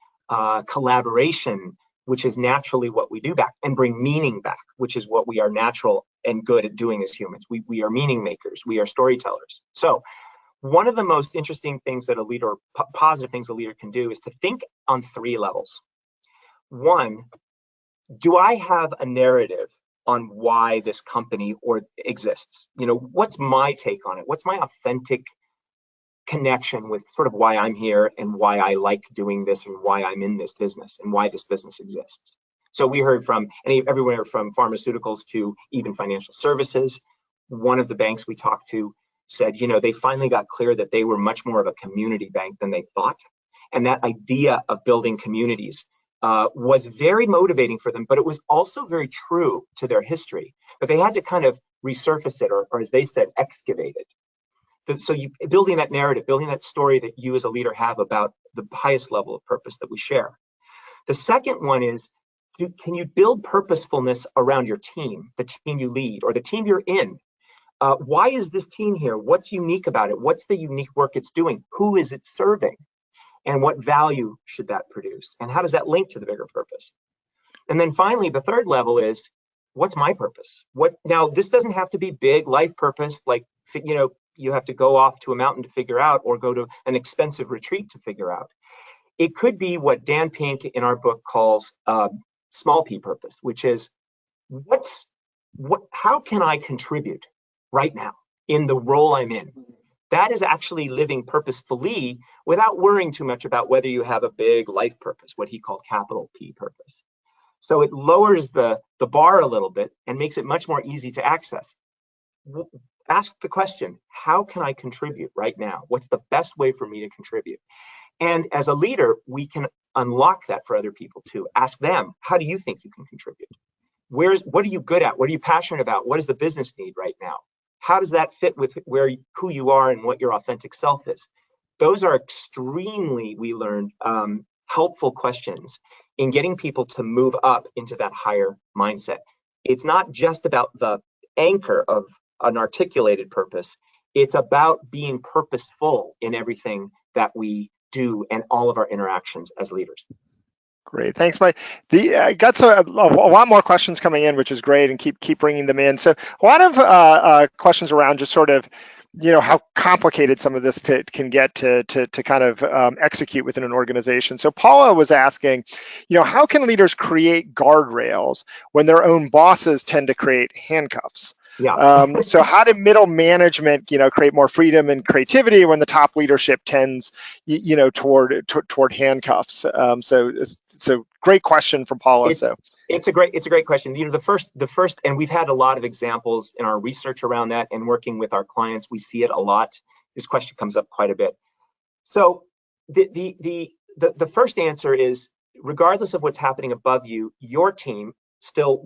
collaboration, which is naturally what we do back, and bring meaning back, which is what we are natural and good at doing as humans. We are meaning makers. We are storytellers. So one of the most interesting things that positive things a leader can do is to think on 3 levels. One, do I have a narrative on why this company exists? What's my take on it? What's my authentic connection with sort of why I'm here and why I like doing this and why I'm in this business and why this business exists? So we heard from everywhere from pharmaceuticals to even financial services. One of the banks we talked to said, they finally got clear that they were much more of a community bank than they thought. And that idea of building communities was very motivating for them, but it was also very true to their history. But they had to kind of resurface it, or as they said, excavate it. So building that narrative, building that story that you as a leader have about the highest level of purpose that we share. The second one is, can you build purposefulness around your team, the team you lead, or the team you're in? Why is this team here? What's unique about it? What's the unique work it's doing? Who is it serving? And what value should that produce? And how does that link to the bigger purpose? And then finally, the third level is, what's my purpose? Now, this doesn't have to be big life purpose, like, you have to go off to a mountain to figure out, or go to an expensive retreat to figure out. It could be what Dan Pink in our book calls small p purpose, which is how can I contribute right now in the role I'm in? That is actually living purposefully without worrying too much about whether you have a big life purpose, what he called capital P purpose. So it lowers the bar a little bit and makes it much more easy to access. Ask the question, how can I contribute right now? What's the best way for me to contribute? And as a leader, we can unlock that for other people too. Ask them, how do you think you can contribute? What are you good at? What are you passionate about? What does the business need right now? How does that fit with who you are and what your authentic self is? Those are extremely, we learned, helpful questions in getting people to move up into that higher mindset. It's not just about the anchor of an articulated purpose. It's about being purposeful in everything that we do and all of our interactions as leaders. Great, thanks, Mike. I got a lot more questions coming in, which is great, and keep bringing them in. So a lot of questions around just sort of how complicated some of this can get to kind of execute within an organization. So Paula was asking, how can leaders create guardrails when their own bosses tend to create handcuffs? Yeah. So how did middle management, create more freedom and creativity when the top leadership tends, toward handcuffs? So great question from Paula. It's a great question. The first, and we've had a lot of examples in our research around that and working with our clients. We see it a lot. This question comes up quite a bit. So the first answer is, regardless of what's happening above you, your team still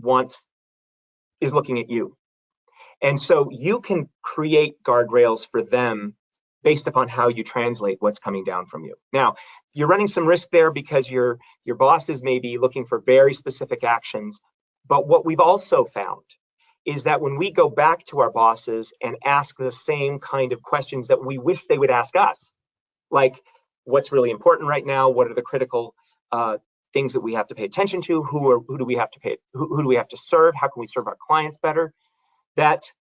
is looking at you. And so you can create guardrails for them based upon how you translate what's coming down from you. Now, you're running some risk there because your bosses may be looking for very specific actions. But what we've also found is that when we go back to our bosses and ask the same kind of questions that we wish they would ask us, like what's really important right now, what are the critical things that we have to pay attention to, who do we have to serve, how can we serve our clients better, that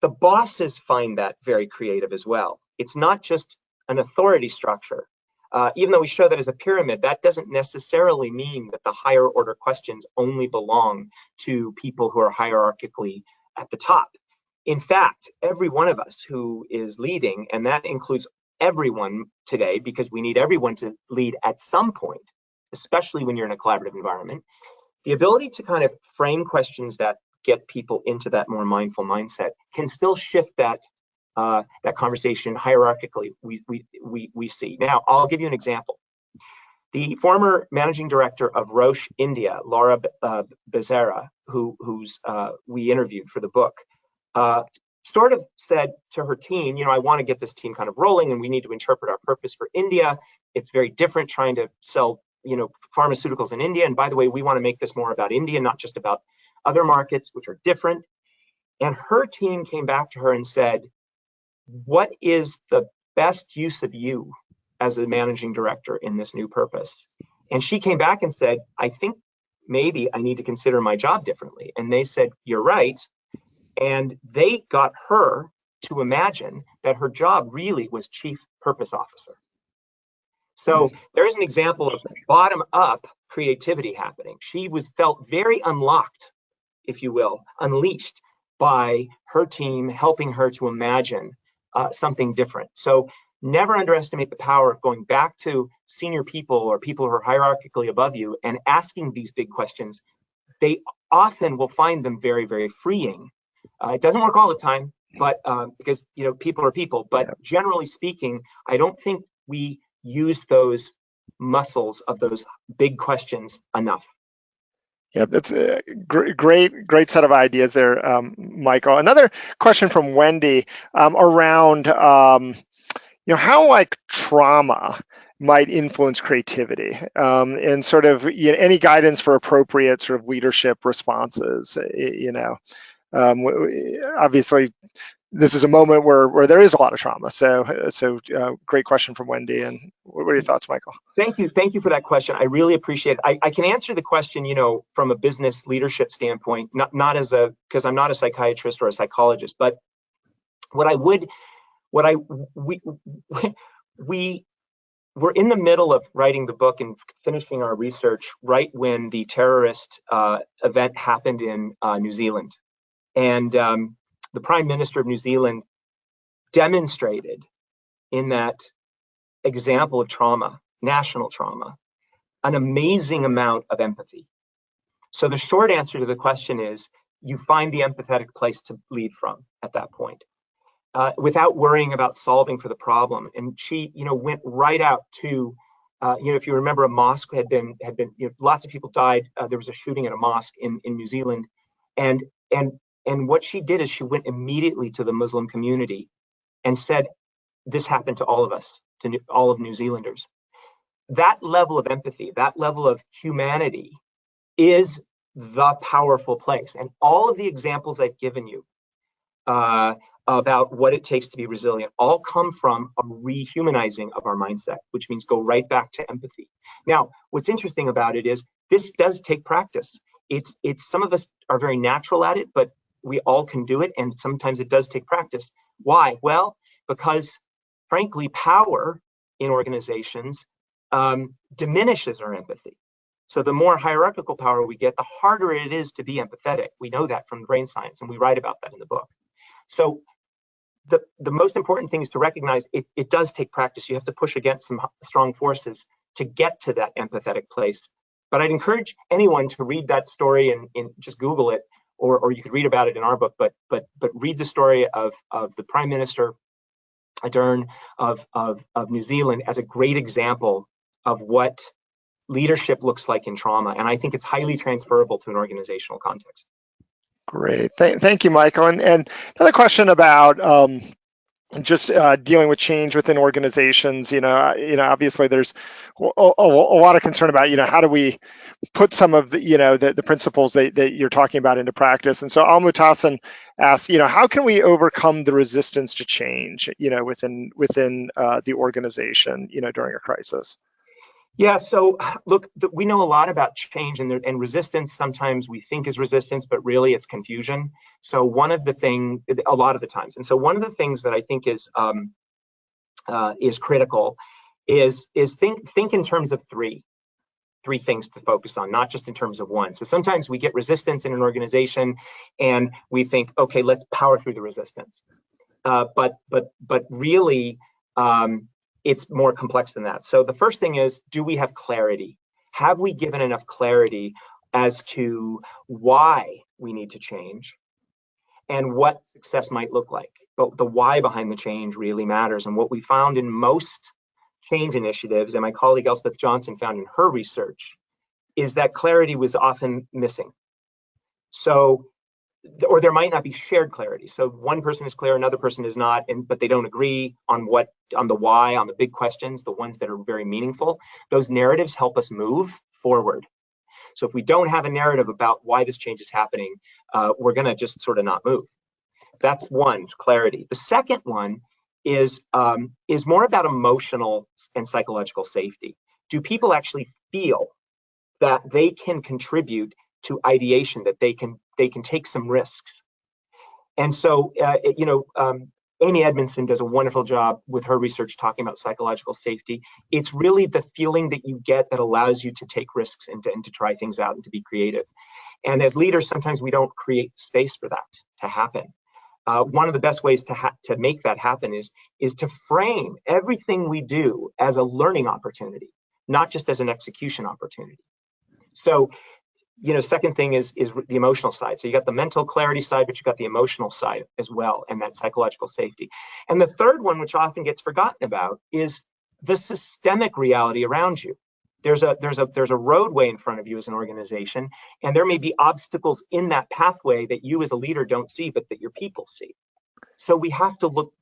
the bosses find that very creative as well. It's not just an authority structure. Even though we show that as a pyramid, that doesn't necessarily mean that the higher order questions only belong to people who are hierarchically at the top. In fact, every one of us who is leading, and that includes everyone today, because we need everyone to lead at some point, especially when you're in a collaborative environment, the ability to kind of frame questions that get people into that more mindful mindset can still shift that conversation hierarchically we see. Now, I'll give you an example. The former managing director of Roche India, Laura Becerra, who's we interviewed for the book, sort of said to her team, I want to get this team kind of rolling, and we need to interpret our purpose for India. It's very different trying to sell pharmaceuticals in India. And by the way, we want to make this more about India, not just about other markets, which are different. And her team came back to her and said, what is the best use of you as a managing director in this new purpose? And she came back and said, I think maybe I need to consider my job differently. And they said, you're right. And they got her to imagine that her job really was chief purpose officer. So there's an example of bottom up creativity happening. She felt very unlocked, if you will, unleashed by her team helping her to imagine something different. So never underestimate the power of going back to senior people or people who are hierarchically above you and asking these big questions. They often will find them very, very freeing. It doesn't work all the time, but because people are people. But generally speaking, I don't think we use those muscles of those big questions enough. Yeah, that's a great set of ideas there, Michael. Another question from Wendy around how trauma might influence creativity, and sort of any guidance for appropriate sort of leadership responses. Obviously, this is a moment where there is a lot of trauma. So great question from Wendy. And what are your thoughts, Michael? Thank you for that question. I really appreciate it. I can answer the question, from a business leadership standpoint, not because I'm not a psychiatrist or a psychologist, but we were in the middle of writing the book and finishing our research right when the terrorist event happened in New Zealand. And the Prime Minister of New Zealand demonstrated in that example of trauma, national trauma, an amazing amount of empathy. So the short answer to the question is you find the empathetic place to lead from at that point, without worrying about solving for the problem. And she, went right out to, if you remember, a mosque had been, lots of people died. There was a shooting at a mosque in New Zealand, and what she did is she went immediately to the Muslim community and said, this happened to all of us, to all of New Zealanders. That level of empathy, that level of humanity is the powerful place. And all of the examples I've given you about what it takes to be resilient all come from a rehumanizing of our mindset, which means go right back to empathy. Now, what's interesting about it is this does take practice. It's some of us are very natural at it, but we all can do it, and sometimes it does take practice. Why? Well, because frankly, power in organizations diminishes our empathy. So the more hierarchical power we get, the harder it is to be empathetic. We know that from brain science, and we write about that in the book. So the most important thing is to recognize it does take practice. You have to push against some strong forces to get to that empathetic place. But I'd encourage anyone to read that story and just Google it, or you could read about it in our book, but read the story of the Prime Minister Ardern of New Zealand as a great example of what leadership looks like in trauma. And I think it's highly transferable to an organizational context. Great. Thank you, Michael. And another question about just dealing with change within organizations. Obviously there's a lot of concern about, how do we put some of the, the principles that you're talking about into practice. And so Almutasan asks, how can we overcome the resistance to change, within the organization, during a crisis? Yeah, so look, we know a lot about change and resistance. Sometimes we think is resistance, but really it's confusion. So a lot of the times, and so one of the things that I think is critical is think in terms of three things to focus on, not just in terms of one. So sometimes we get resistance in an organization, and we think, okay, let's power through the resistance. But really. It's more complex than that. So the first thing is, do we have clarity? Have we given enough clarity as to why we need to change and what success might look like? But the why behind the change really matters. And what we found in most change initiatives, and my colleague Elspeth Johnson found in her research, is that clarity was often missing. So, or there might not be shared clarity. So one person is clear, another person is not, but they don't agree on the why, on the big questions, the ones that are very meaningful. Those narratives help us move forward. So if we don't have a narrative about why this change is happening, we're going to just sort of not move. That's one, clarity. The second one is more about emotional and psychological safety. Do people actually feel that they can contribute to ideation, that they can take some risks? And so, Amy Edmondson does a wonderful job with her research talking about psychological safety. It's really the feeling that you get that allows you to take risks and to try things out and to be creative. And as leaders, sometimes we don't create space for that to happen. One of the best ways to make that happen is to frame everything we do as a learning opportunity, not just as an execution opportunity. So, second thing is the emotional side. So you got the mental clarity side, but you got the emotional side as well, and that psychological safety. And the third one, which often gets forgotten about, is the systemic reality around you. There's a roadway in front of you as an organization, and there may be obstacles in that pathway that you as a leader don't see, but that your people see. So we have to look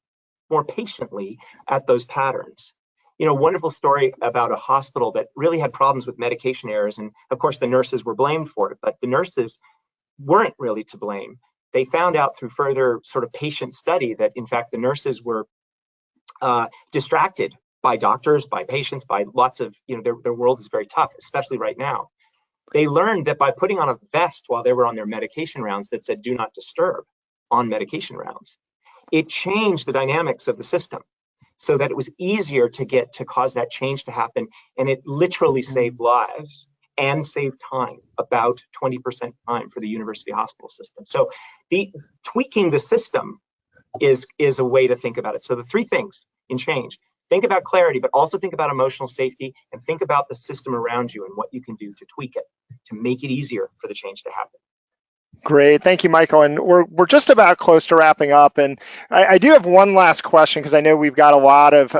more patiently at those patterns. Wonderful story about a hospital that really had problems with medication errors. And of course, the nurses were blamed for it, but the nurses weren't really to blame. They found out through further sort of patient study that, in fact, the nurses were distracted by doctors, by patients, by lots of, their world is very tough, especially right now. They learned that by putting on a vest while they were on their medication rounds that said, "Do not disturb" on medication rounds, it changed the dynamics of the system, so that it was easier to cause that change to happen. And it literally saved lives and saved time, about 20% time for the university hospital system. So tweaking the system is a way to think about it. So the three things in change: think about clarity, but also think about emotional safety, and think about the system around you and what you can do to tweak it, to make it easier for the change to happen. Great, thank you, Michael. And we're just about close to wrapping up. And I do have one last question, because I know we've got a lot of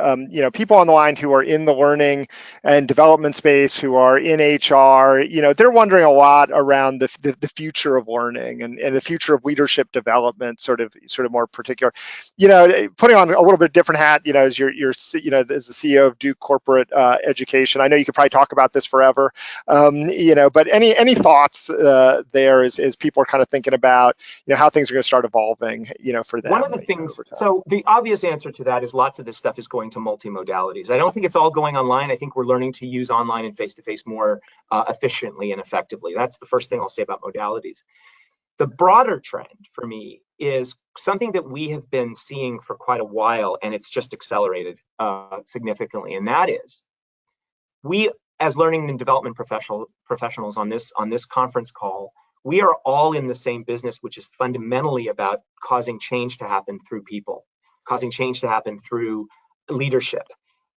people on the line who are in the learning and development space, who are in HR. They're wondering a lot around the future of learning and the future of leadership development, sort of more particular. Putting on a little bit different hat, as you're as the CEO of Duke Corporate Education. I know you could probably talk about this forever, but any thoughts there as people are kind of thinking about how things are going to start evolving for them? One of the things, so the obvious answer to that is lots of this stuff is going to multimodalities. I don't think it's all going online. I think we're learning to use online and face-to-face more efficiently and effectively. That's the first thing I'll say about modalities. The broader trend for me is something that we have been seeing for quite a while, and it's just accelerated significantly. And that is, we as learning and development professionals on this conference call, we are all in the same business, which is fundamentally about causing change to happen through people, causing change to happen through leadership,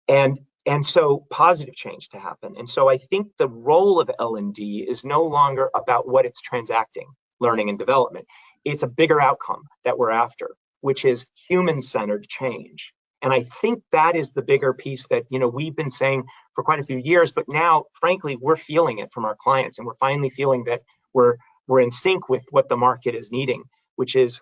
and so positive change to happen. And so I think the role of L&D is no longer about what it's transacting, learning and development. It's a bigger outcome that we're after, which is human-centered change. And I think that is the bigger piece that, we've been saying for quite a few years, but now, frankly, we're feeling it from our clients, and we're finally feeling that we're in sync with what the market is needing, which is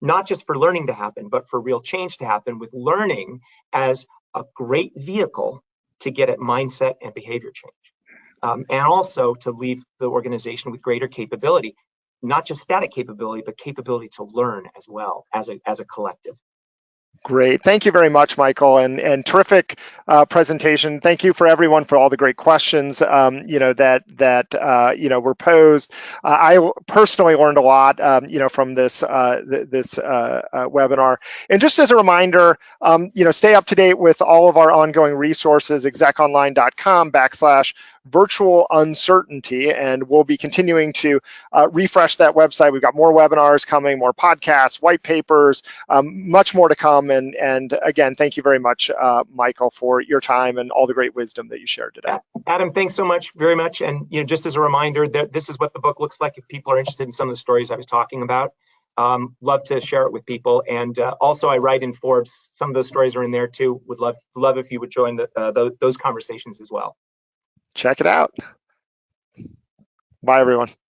not just for learning to happen, but for real change to happen, with learning as a great vehicle to get at mindset and behavior change. And also to leave the organization with greater capability, not just static capability, but capability to learn as well as a collective. Great. Thank you very much, Michael, and terrific presentation. Thank you for everyone for all the great questions, that were posed. I personally learned a lot, from this webinar. And just as a reminder, stay up to date with all of our ongoing resources, execonline.com/virtual uncertainty, and we'll be continuing to refresh that website. We've got more webinars coming, more podcasts, white papers, much more to come. And again, thank you very much, Michael, for your time and all the great wisdom that you shared today. Adam, thanks so much, very much. And just as a reminder, that this is what the book looks like if people are interested in some of the stories I was talking about. Love to share it with people. And also, I write in Forbes. Some of those stories are in there too. Would love if you would join those conversations as well. Check it out. Bye, everyone.